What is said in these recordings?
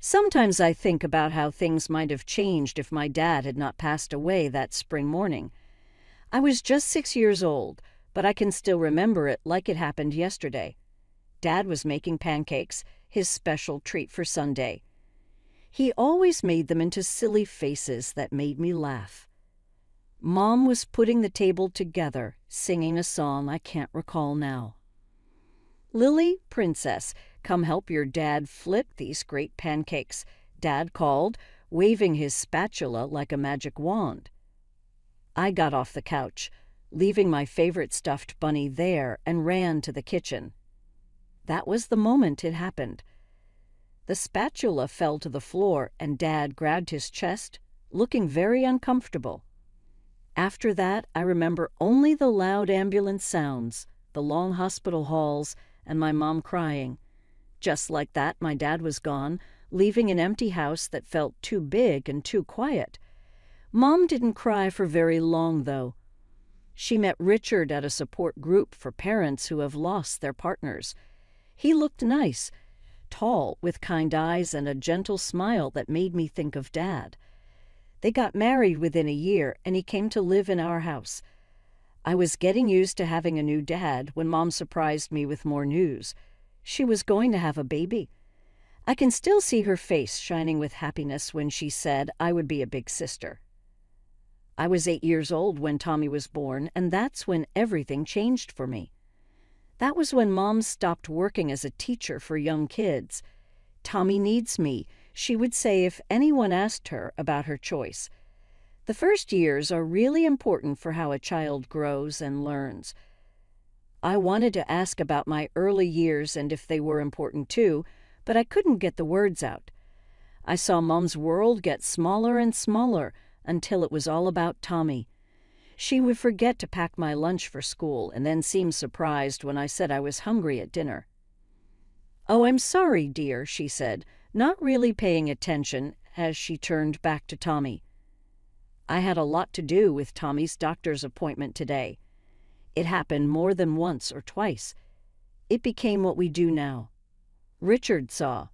Sometimes I think about how things might have changed if my dad had not passed away that spring morning. I was just 6 years old, but I can still remember it like it happened yesterday. Dad was making pancakes, his special treat for Sunday. He always made them into silly faces that made me laugh. Mom was putting the table together, singing a song I can't recall now. "Lily, princess, come help your dad flip these great pancakes," Dad called, waving his spatula like a magic wand. I got off the couch, leaving my favorite stuffed bunny there, and ran to the kitchen. That was the moment it happened. The spatula fell to the floor, and Dad grabbed his chest, looking very uncomfortable. After that, I remember only the loud ambulance sounds, the long hospital halls, and my mom crying. Just like that, my dad was gone, leaving an empty house that felt too big and too quiet. Mom didn't cry for very long, though. She met Richard at a support group for parents who have lost their partners. He looked nice, tall, with kind eyes and a gentle smile that made me think of Dad. They got married within a year, and he came to live in our house. I was getting used to having a new dad when Mom surprised me with more news. She was going to have a baby. I can still see her face shining with happiness when she said I would be a big sister. I was 8 years old when Tommy was born, and that's when everything changed for me. That was when Mom stopped working as a teacher for young kids. "Tommy needs me," she would say if anyone asked her about her choice. The first years are really important for how a child grows and learns. I wanted to ask about my early years and if they were important too, but I couldn't get the words out. I saw Mom's world get smaller and smaller until it was all about Tommy. She would forget to pack my lunch for school and then seem surprised when I said I was hungry at dinner. "Oh, I'm sorry, dear," she said, not really paying attention as she turned back to Tommy. I had a lot to do with Tommy's doctor's appointment today. It happened more than once or twice. It became what we do now. Richard saw.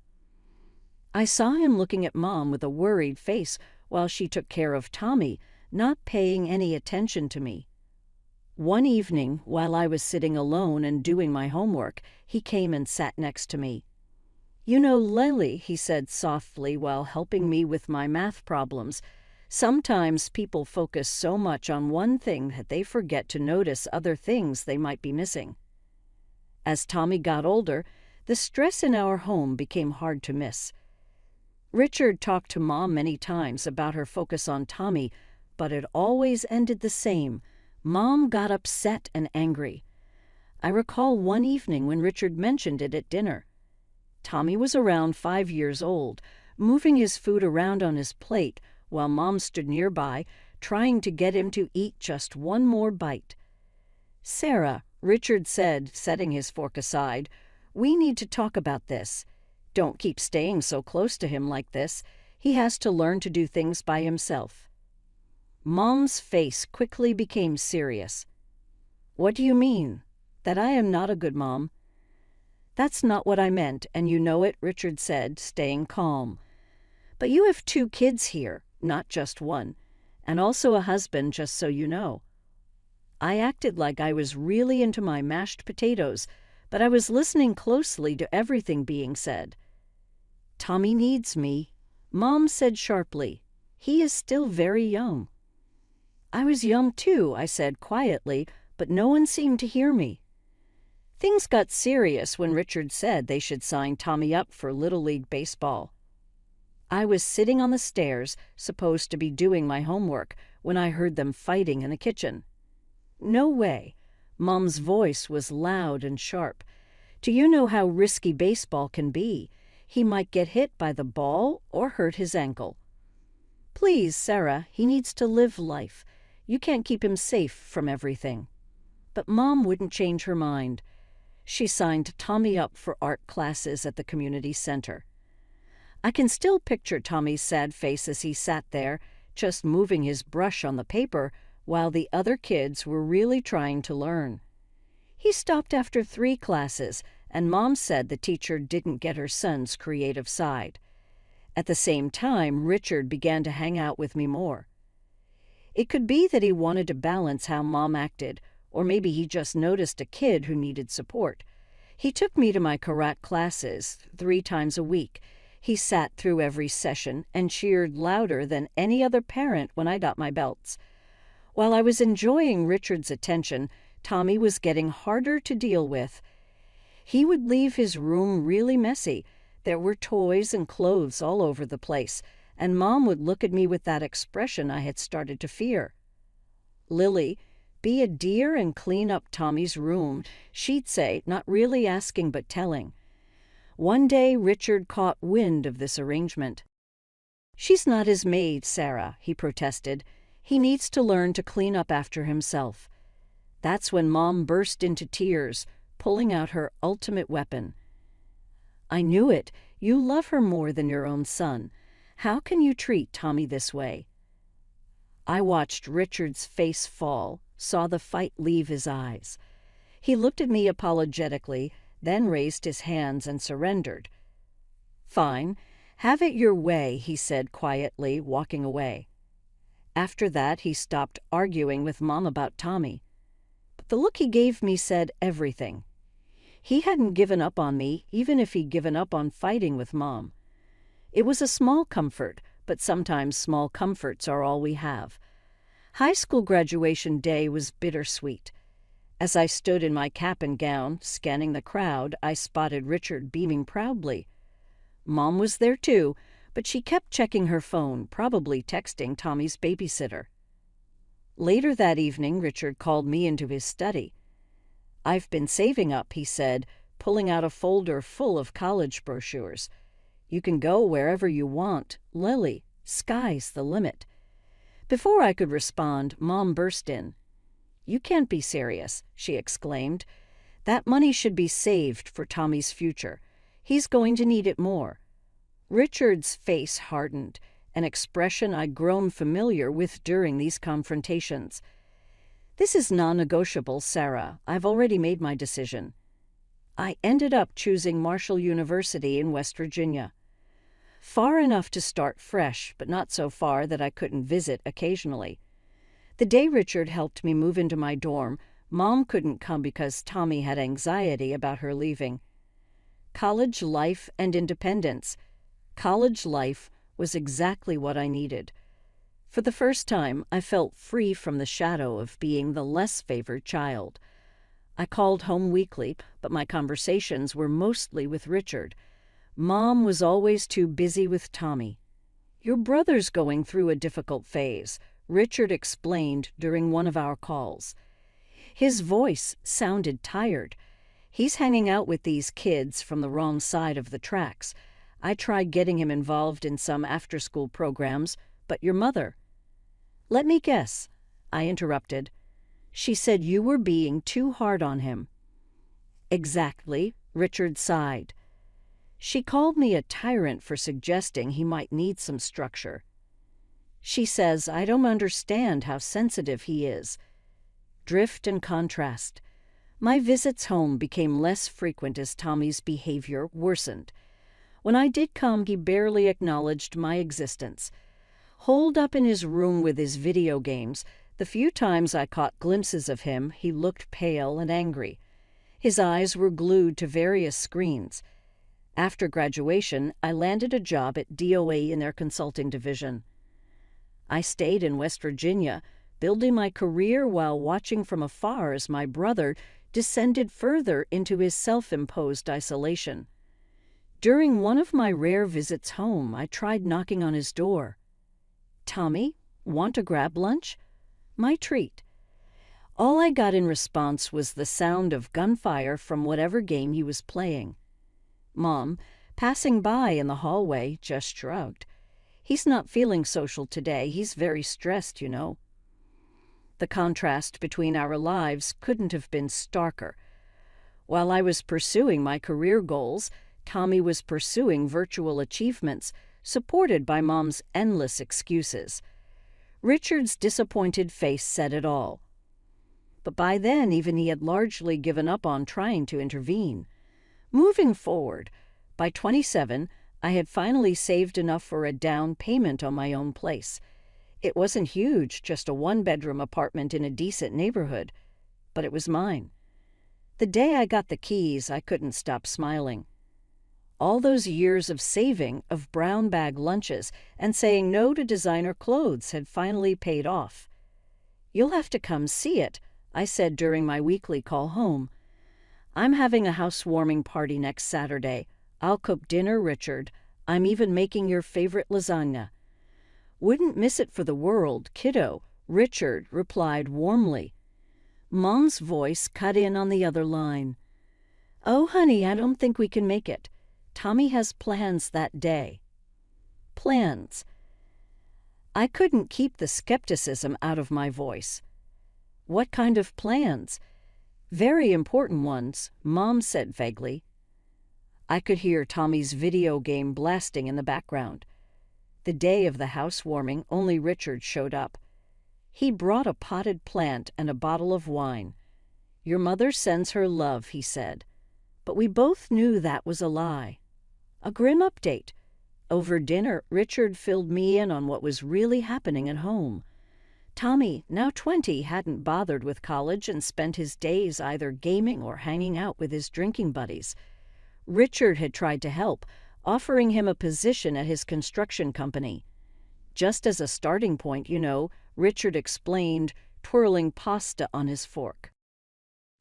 I saw him looking at Mom with a worried face while she took care of Tommy, not paying any attention to me. One evening, while I was sitting alone and doing my homework, he came and sat next to me. "You know, Lily," he said softly while helping me with my math problems, "sometimes people focus so much on one thing that they forget to notice other things they might be missing." As Tommy got older, the stress in our home became hard to miss. Richard talked to Mom many times about her focus on Tommy, but it always ended the same. Mom got upset and angry. I recall one evening when Richard mentioned it at dinner. Tommy was around 5 years old, moving his food around on his plate while Mom stood nearby, trying to get him to eat just one more bite. "Sarah," Richard said, setting his fork aside, "we need to talk about this. Don't keep staying so close to him like this. He has to learn to do things by himself." Mom's face quickly became serious. "What do you mean? That I am not a good mom?" "That's not what I meant, and you know it," Richard said, staying calm. "But you have 2 kids here, not just one, and also a husband, just so you know." I acted like I was really into my mashed potatoes, but I was listening closely to everything being said. "Tommy needs me," Mom said sharply. "He is still very young." "I was young too," I said quietly, but no one seemed to hear me. Things got serious when Richard said they should sign Tommy up for Little League baseball. I was sitting on the stairs, supposed to be doing my homework, when I heard them fighting in the kitchen. "No way." Mom's voice was loud and sharp. "Do you know how risky baseball can be? He might get hit by the ball or hurt his ankle." "Please, Sarah, he needs to live life. You can't keep him safe from everything." But Mom wouldn't change her mind. She signed Tommy up for art classes at the community center. I can still picture Tommy's sad face as he sat there, just moving his brush on the paper, while the other kids were really trying to learn. He stopped after 3 classes, and Mom said the teacher didn't get her son's creative side. At the same time, Richard began to hang out with me more. It could be that he wanted to balance how Mom acted, or maybe he just noticed a kid who needed support. He took me to my karate classes 3 times a week. He sat through every session and cheered louder than any other parent when I got my belts. While I was enjoying Richard's attention, Tommy was getting harder to deal with. He would leave his room really messy. There were toys and clothes all over the place, and Mom would look at me with that expression I had started to fear. "Lily, be a dear and clean up Tommy's room," she'd say, not really asking but telling. One day, Richard caught wind of this arrangement. "She's not his maid, Sarah," he protested. "He needs to learn to clean up after himself." That's when Mom burst into tears, pulling out her ultimate weapon. "I knew it. You love her more than your own son. How can you treat Tommy this way?" I watched Richard's face fall, saw the fight leave his eyes. He looked at me apologetically, then raised his hands and surrendered. "Fine. Have it your way," he said quietly, walking away. After that, he stopped arguing with Mom about Tommy. But the look he gave me said everything. He hadn't given up on me, even if he'd given up on fighting with Mom. It was a small comfort, but sometimes small comforts are all we have. High school graduation day was bittersweet. As I stood in my cap and gown, scanning the crowd, I spotted Richard beaming proudly. Mom was there too, but she kept checking her phone, probably texting Tommy's babysitter. Later that evening, Richard called me into his study. "I've been saving up," he said, pulling out a folder full of college brochures. "You can go wherever you want. Lily, sky's the limit." Before I could respond, Mom burst in. "You can't be serious," she exclaimed. "That money should be saved for Tommy's future. He's going to need it more." Richard's face hardened, an expression I'd grown familiar with during these confrontations. "This is non-negotiable, Sarah. I've already made my decision." I ended up choosing Marshall University in West Virginia. Far enough to start fresh, but not so far that I couldn't visit occasionally. The day Richard helped me move into my dorm, Mom couldn't come because Tommy had anxiety about her leaving. College life and independence. College life was exactly what I needed. For the first time, I felt free from the shadow of being the less favored child. I called home weekly, but my conversations were mostly with Richard. Mom was always too busy with Tommy. "Your brother's going through a difficult phase," Richard explained during one of our calls. His voice sounded tired. "He's hanging out with these kids from the wrong side of the tracks. I tried getting him involved in some after-school programs, but your mother—" "Let me guess," I interrupted. "She said you were being too hard on him." "Exactly," Richard sighed. "She called me a tyrant for suggesting he might need some structure. She says I don't understand how sensitive he is." Drift and contrast. My visits home became less frequent as Tommy's behavior worsened. When I did come, he barely acknowledged my existence. Holed up in his room with his video games, the few times I caught glimpses of him, he looked pale and angry. His eyes were glued to various screens. After graduation, I landed a job at DOA in their consulting division. I stayed in West Virginia, building my career while watching from afar as my brother descended further into his self-imposed isolation. During one of my rare visits home, I tried knocking on his door. "Tommy, want to grab lunch?" My treat. All I got in response was the sound of gunfire from whatever game he was playing. Mom, passing by in the hallway, just shrugged. "He's not feeling social today. He's very stressed, you know." The contrast between our lives couldn't have been starker. While I was pursuing my career goals, Tommy was pursuing virtual achievements, supported by Mom's endless excuses. Richard's disappointed face said it all. But by then, even he had largely given up on trying to intervene. Moving forward, by 27, I had finally saved enough for a down payment on my own place. It wasn't huge, just a one-bedroom apartment in a decent neighborhood, but it was mine. The day I got the keys, I couldn't stop smiling. All those years of saving, of brown bag lunches, and saying no to designer clothes had finally paid off. "You'll have to come see it," I said during my weekly call home. "I'm having a housewarming party next Saturday. I'll cook dinner, Richard. I'm even making your favorite lasagna." "Wouldn't miss it for the world, kiddo," Richard replied warmly. Mom's voice cut in on the other line. "Oh, honey, I don't think we can make it. Tommy has plans that day." Plans. I couldn't keep the skepticism out of my voice. "What kind of plans?" "Very important ones," Mom said vaguely. I could hear Tommy's video game blasting in the background. The day of the housewarming, only Richard showed up. He brought a potted plant and a bottle of wine. "Your mother sends her love," he said. But we both knew that was a lie. A grim update. Over dinner, Richard filled me in on what was really happening at home. Tommy, now 20, hadn't bothered with college and spent his days either gaming or hanging out with his drinking buddies. Richard had tried to help, offering him a position at his construction company. "Just as a starting point, you know," Richard explained, twirling pasta on his fork.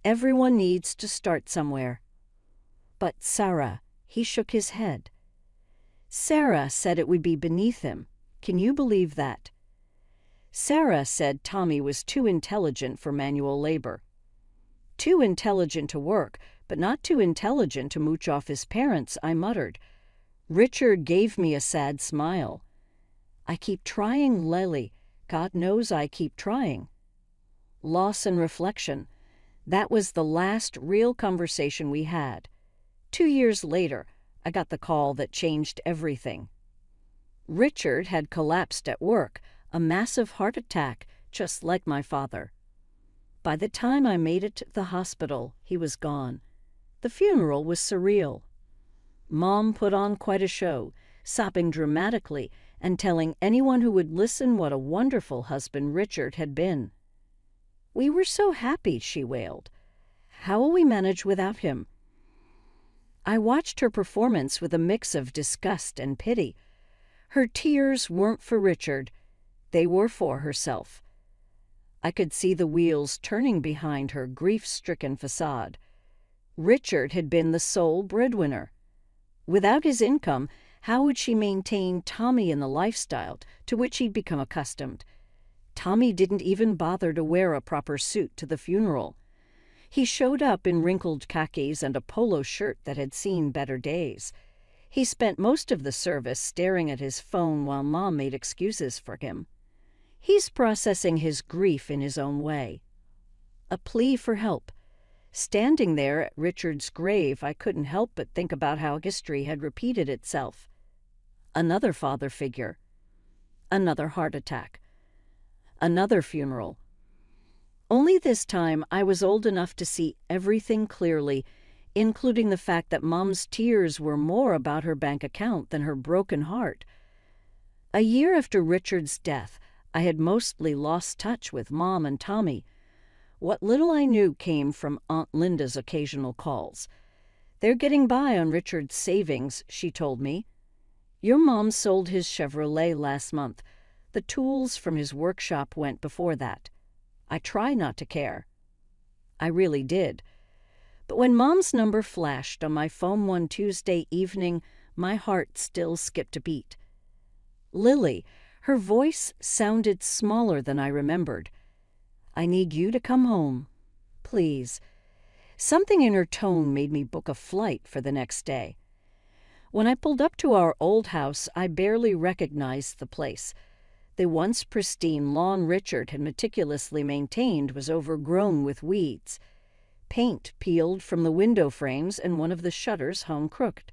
"Everyone needs to start somewhere." "But Sarah," he shook his head. "Sarah said it would be beneath him. Can you believe that?" "Sarah said Tommy was too intelligent for manual labor." "Too intelligent to work, but not too intelligent to mooch off his parents," I muttered. Richard gave me a sad smile. "I keep trying, Lily. God knows I keep trying." Loss and reflection. That was the last real conversation we had. 2 years later, I got the call that changed everything. Richard had collapsed at work, a massive heart attack, just like my father. By the time I made it to the hospital, he was gone. The funeral was surreal. Mom put on quite a show, sobbing dramatically and telling anyone who would listen what a wonderful husband Richard had been. "We were so happy," she wailed. "How will we manage without him?" I watched her performance with a mix of disgust and pity. Her tears weren't for Richard. They were for herself. I could see the wheels turning behind her grief-stricken facade. Richard had been the sole breadwinner. Without his income, how would she maintain Tommy in the lifestyle to which he'd become accustomed? Tommy didn't even bother to wear a proper suit to the funeral. He showed up in wrinkled khakis and a polo shirt that had seen better days. He spent most of the service staring at his phone while Mom made excuses for him. He's processing his grief in his own way. A plea for help. Standing there at Richard's grave, I couldn't help but think about how history had repeated itself. Another father figure. Another heart attack. Another funeral. Only this time I was old enough to see everything clearly, including the fact that Mom's tears were more about her bank account than her broken heart. A year after Richard's death, I had mostly lost touch with Mom and Tommy. What little I knew came from Aunt Linda's occasional calls. "They're getting by on Richard's savings," she told me. "Your mom sold his Chevrolet last month. The tools from his workshop went before that." I try not to care. I really did. But when Mom's number flashed on my phone one Tuesday evening, my heart still skipped a beat. Lily, her voice sounded smaller than I remembered. "I need you to come home. Please." Something in her tone made me book a flight for the next day. When I pulled up to our old house, I barely recognized the place. The once pristine lawn Richard had meticulously maintained was overgrown with weeds. Paint peeled from the window frames and one of the shutters hung crooked.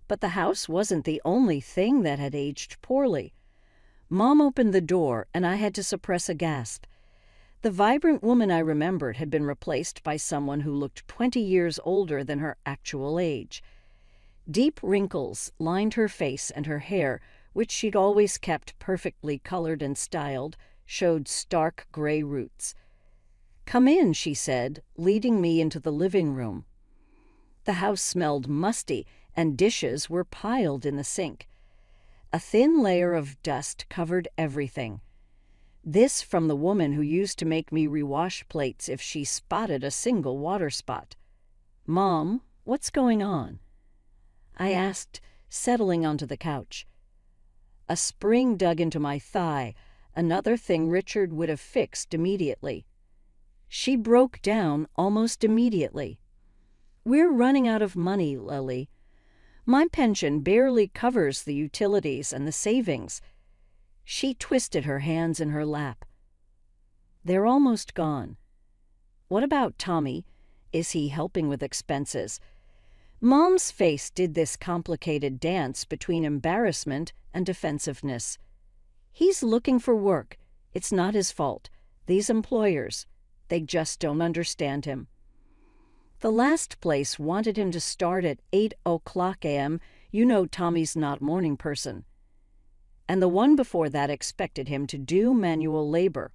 But the house wasn't the only thing that had aged poorly. Mom opened the door, and I had to suppress a gasp. The vibrant woman I remembered had been replaced by someone who looked 20 years older than her actual age. Deep wrinkles lined her face, and her hair, which she'd always kept perfectly colored and styled, showed stark gray roots. "Come in," she said, leading me into the living room. The house smelled musty, and dishes were piled in the sink. A thin layer of dust covered everything. This from the woman who used to make me rewash plates if she spotted a single water spot. "Mom, what's going on?" I asked, settling onto the couch. A spring dug into my thigh, another thing Richard would have fixed immediately. She broke down almost immediately. "We're running out of money, Lily. My pension barely covers the utilities and the savings." She twisted her hands in her lap. "They're almost gone. What about Tommy? Is he helping with expenses?" Mom's face did this complicated dance between embarrassment and defensiveness. "He's looking for work. It's not his fault. These employers, they just don't understand him. The last place wanted him to start at 8 a.m. You know Tommy's not a morning person. And the one before that expected him to do manual labor.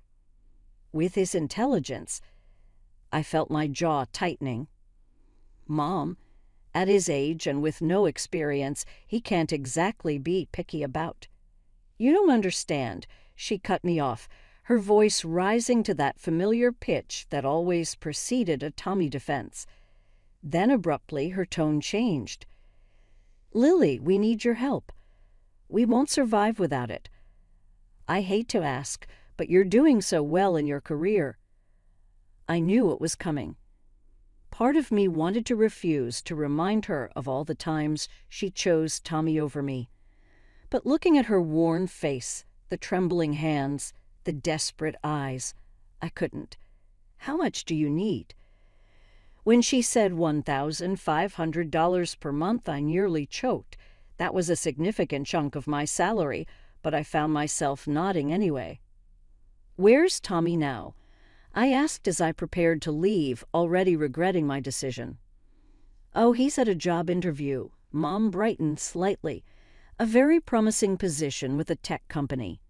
With his intelligence," I felt my jaw tightening. "Mom, at his age and with no experience, he can't exactly be picky about." "You don't understand," she cut me off, her voice rising to that familiar pitch that always preceded a Tommy defense. Then abruptly her tone changed. "Lily, we need your help. We won't survive without it. I hate to ask, but you're doing so well in your career." I knew it was coming. Part of me wanted to refuse, to remind her of all the times she chose Tommy over me. But looking at her worn face, the trembling hands, the desperate eyes, I couldn't. "How much do you need?" When she said $1,500 per month, I nearly choked. That was a significant chunk of my salary, but I found myself nodding anyway. "Where's Tommy now?" I asked as I prepared to leave, already regretting my decision. "Oh, he's at a job interview." Mom brightened slightly. "A very promising position with a tech company."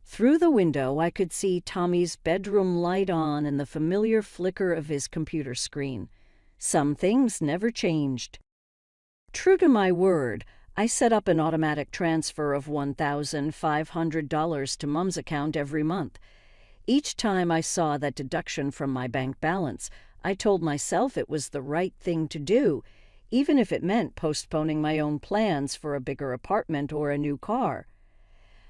Through the window, I could see Tommy's bedroom light on and the familiar flicker of his computer screen. Some things never changed. True to my word, I set up an automatic transfer of $1,500 to Mom's account every month. Each time I saw that deduction from my bank balance, I told myself it was the right thing to do, even if it meant postponing my own plans for a bigger apartment or a new car.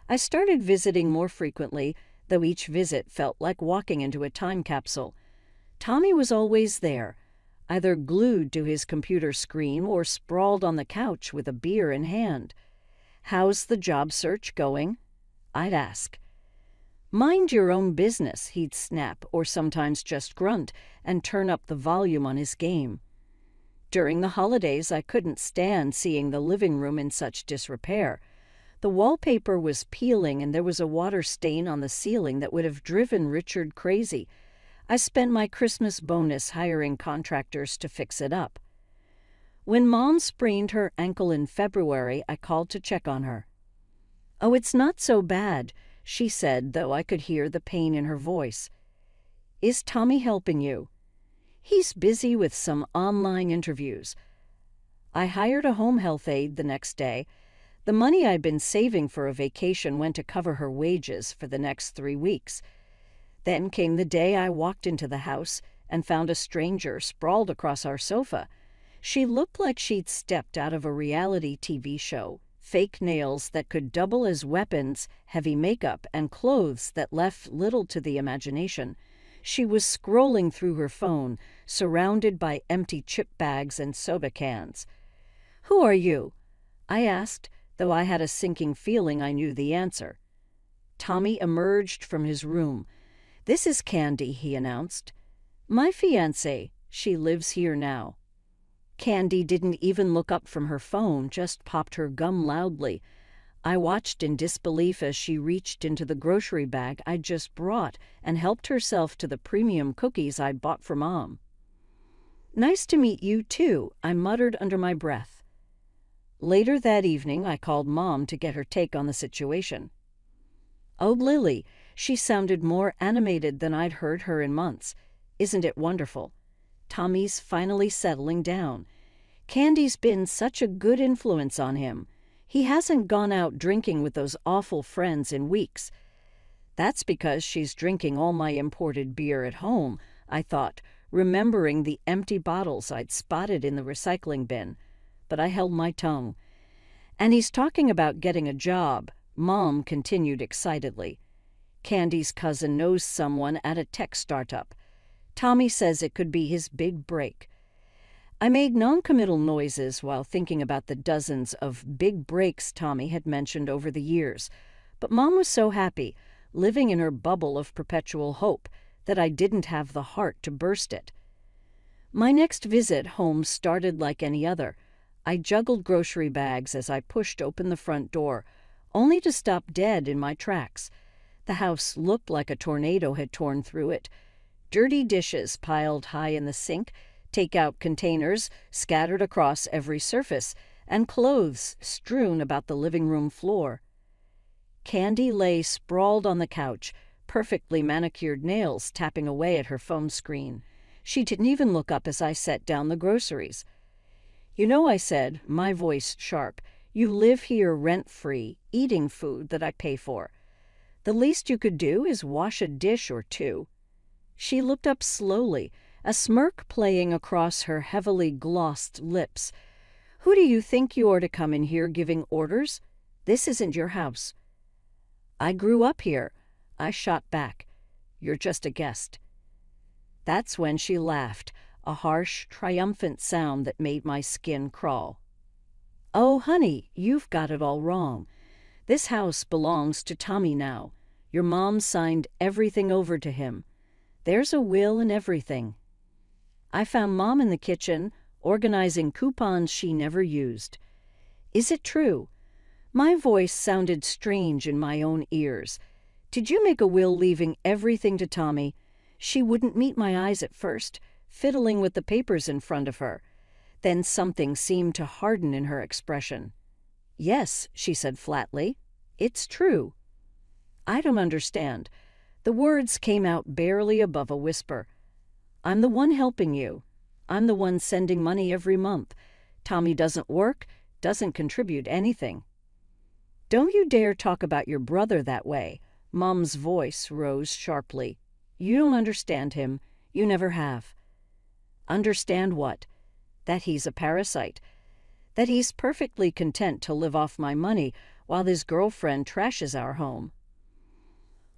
I started visiting more frequently, though each visit felt like walking into a time capsule. Tommy was always there, either glued to his computer screen or sprawled on the couch with a beer in hand. "How's the job search going?" I'd ask. "Mind your own business," he'd snap, or sometimes just grunt and turn up the volume on his game. During the holidays, I couldn't stand seeing the living room in such disrepair. The wallpaper was peeling and there was a water stain on the ceiling that would have driven Richard crazy. I spent my Christmas bonus hiring contractors to fix it up. When Mom sprained her ankle in February, I called to check on her. "Oh, it's not so bad," she said, though I could hear the pain in her voice. "Is Tommy helping you?" "He's busy with some online interviews." I hired a home health aide the next day. The money I'd been saving for a vacation went to cover her wages for the next 3 weeks. Then came the day I walked into the house and found a stranger sprawled across our sofa. She looked like she'd stepped out of a reality TV show. Fake nails that could double as weapons, heavy makeup, and clothes that left little to the imagination. She was scrolling through her phone, surrounded by empty chip bags and soda cans. "Who are you?" I asked, though I had a sinking feeling I knew the answer. Tommy emerged from his room. "This is Candy," he announced. "My fiancée. She lives here now." Candy didn't even look up from her phone, just popped her gum loudly. I watched in disbelief as she reached into the grocery bag I'd just brought and helped herself to the premium cookies I'd bought for Mom. "Nice to meet you, too," I muttered under my breath. Later that evening, I called Mom to get her take on the situation. "Oh, Lily," she sounded more animated than I'd heard her in months. "Isn't it wonderful? Tommy's finally settling down. Candy's been such a good influence on him. He hasn't gone out drinking with those awful friends in weeks." "That's because she's drinking all my imported beer at home," I thought, remembering the empty bottles I'd spotted in the recycling bin. But I held my tongue. "And he's talking about getting a job," Mom continued excitedly. "Candy's cousin knows someone at a tech startup. Tommy says it could be his big break." I made noncommittal noises while thinking about the dozens of big breaks Tommy had mentioned over the years, but Mom was so happy, living in her bubble of perpetual hope, that I didn't have the heart to burst it. My next visit home started like any other. I juggled grocery bags as I pushed open the front door, only to stop dead in my tracks. The house looked like a tornado had torn through it. Dirty dishes piled high in the sink, takeout containers scattered across every surface, and clothes strewn about the living room floor. Candy lay sprawled on the couch, perfectly manicured nails tapping away at her phone screen. She didn't even look up as I set down the groceries. "You know," I said, my voice sharp, "you live here rent-free, eating food that I pay for. The least you could do is wash a dish or two." She looked up slowly, a smirk playing across her heavily glossed lips. "Who do you think you are to come in here giving orders? This isn't your house." "I grew up here," I shot back. "You're just a guest." That's when she laughed, a harsh, triumphant sound that made my skin crawl. "Oh, honey, you've got it all wrong. This house belongs to Tommy now. Your mom signed everything over to him. There's a will and everything." I found Mom in the kitchen, organizing coupons she never used. "Is it true?" My voice sounded strange in my own ears. "Did you make a will leaving everything to Tommy?" She wouldn't meet my eyes at first, fiddling with the papers in front of her. Then something seemed to harden in her expression. "Yes," she said flatly. "It's true." "I don't understand." The words came out barely above a whisper. "I'm the one helping you. I'm the one sending money every month. Tommy doesn't work, doesn't contribute anything." "Don't you dare talk about your brother that way." Mom's voice rose sharply. "You don't understand him. You never have." "Understand what?" "That he's a parasite. That he's perfectly content to live off my money while his girlfriend trashes our home."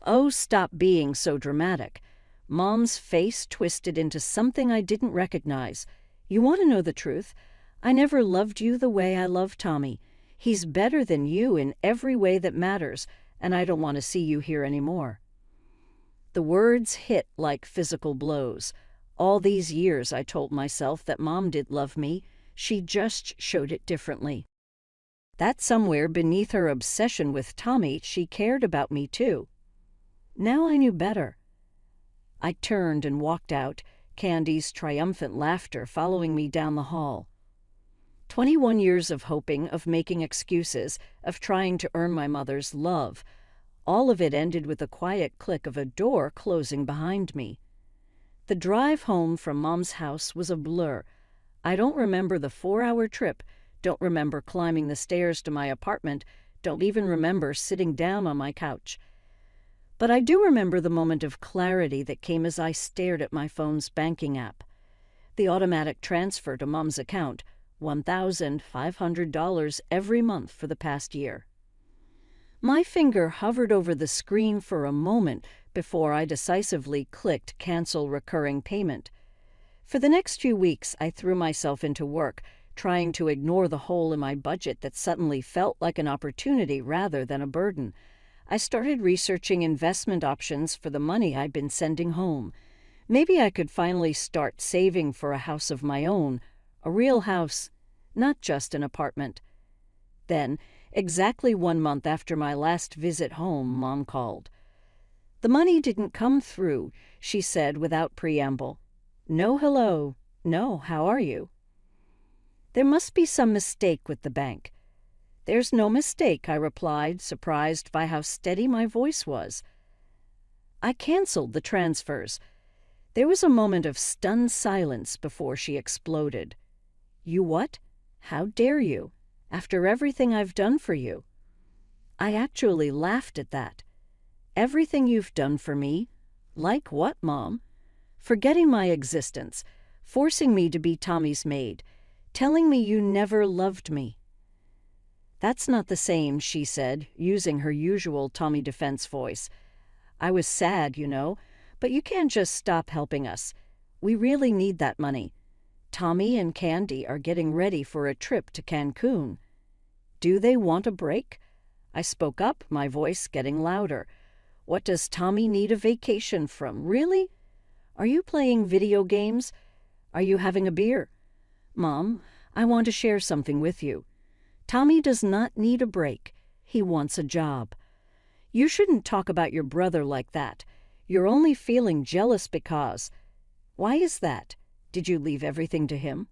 "Oh, stop being so dramatic." Mom's face twisted into something I didn't recognize. "You want to know the truth? I never loved you the way I love Tommy. He's better than you in every way that matters, and I don't want to see you here anymore." The words hit like physical blows. All these years I told myself that Mom did love me. She just showed it differently. That somewhere beneath her obsession with Tommy, she cared about me too. Now I knew better. I turned and walked out, Candy's triumphant laughter following me down the hall. 21 years of hoping, of making excuses, of trying to earn my mother's love. All of it ended with the quiet click of a door closing behind me. The drive home from Mom's house was a blur. I don't remember the 4-hour trip, don't remember climbing the stairs to my apartment, don't even remember sitting down on my couch. But I do remember the moment of clarity that came as I stared at my phone's banking app. The automatic transfer to Mom's account, $1,500 every month for the past year. My finger hovered over the screen for a moment before I decisively clicked Cancel Recurring Payment. For the next few weeks, I threw myself into work, trying to ignore the hole in my budget that suddenly felt like an opportunity rather than a burden. I started researching investment options for the money I'd been sending home. Maybe I could finally start saving for a house of my own, a real house, not just an apartment. Then, exactly 1 month after my last visit home, Mom called. "The money didn't come through," she said without preamble. "No hello. No, how are you?" There must be some mistake with the bank. There's no mistake, I replied, surprised by how steady my voice was. I canceled the transfers. There was a moment of stunned silence before she exploded. You what? How dare you? After everything I've done for you. I actually laughed at that. Everything you've done for me? Like what, Mom? Forgetting my existence, forcing me to be Tommy's maid, telling me you never loved me. That's not the same, she said, using her usual Tommy defense voice. I was sad, you know, but you can't just stop helping us. We really need that money. Tommy and Candy are getting ready for a trip to Cancun. Do they want a break? I spoke up, my voice getting louder. What does Tommy need a vacation from, really? Are you playing video games? Are you having a beer? Mom, I want to share something with you. Tommy does not need a break. He wants a job. You shouldn't talk about your brother like that. You're only feeling jealous because... Why is that? Did you leave everything to him?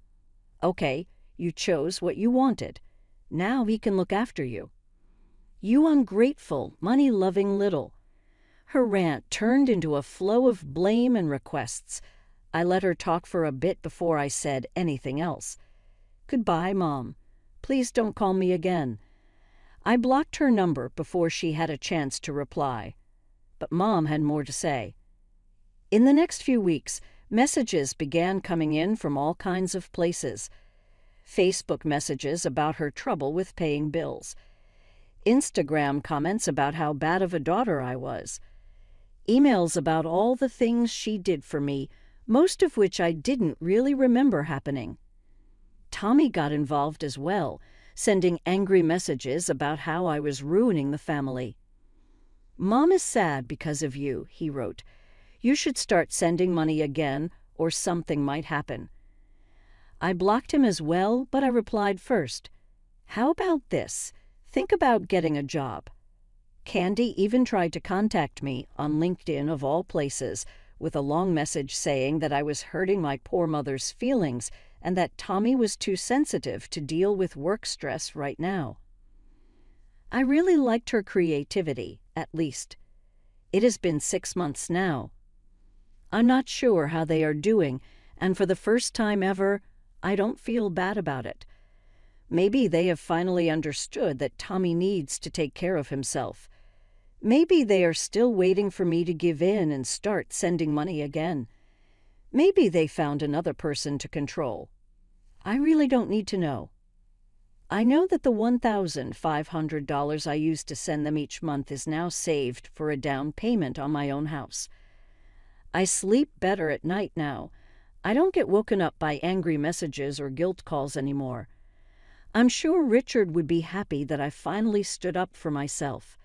Okay, you chose what you wanted. Now he can look after you. You ungrateful, money-loving little. Her rant turned into a flow of blame and requests. I let her talk for a bit before I said anything else. Goodbye, Mom. Please don't call me again. I blocked her number before she had a chance to reply. But Mom had more to say. In the next few weeks, messages began coming in from all kinds of places. Facebook messages about her trouble with paying bills. Instagram comments about how bad of a daughter I was. Emails about all the things she did for me, most of which I didn't really remember happening. Tommy got involved as well, sending angry messages about how I was ruining the family. Mom is sad because of you, he wrote. You should start sending money again, or something might happen. I blocked him as well, but I replied first. How about this? Think about getting a job. Candy even tried to contact me on LinkedIn of all places, with a long message saying that I was hurting my poor mother's feelings and that Tommy was too sensitive to deal with work stress right now. I really liked her creativity, at least. It has been 6 months now. I'm not sure how they are doing, and for the first time ever, I don't feel bad about it. Maybe they have finally understood that Tommy needs to take care of himself. Maybe they are still waiting for me to give in and start sending money again. Maybe they found another person to control. I really don't need to know. I know that the $1,500 I used to send them each month is now saved for a down payment on my own house. I sleep better at night now. I don't get woken up by angry messages or guilt calls anymore. I'm sure Richard would be happy that I finally stood up for myself.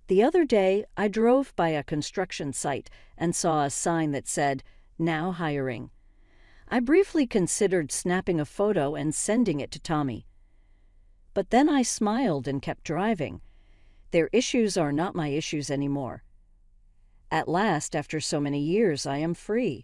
The other day, I drove by a construction site and saw a sign that said, "Now hiring." I briefly considered snapping a photo and sending it to Tommy. But then I smiled and kept driving. Their issues are not my issues anymore. At last, after so many years, I am free.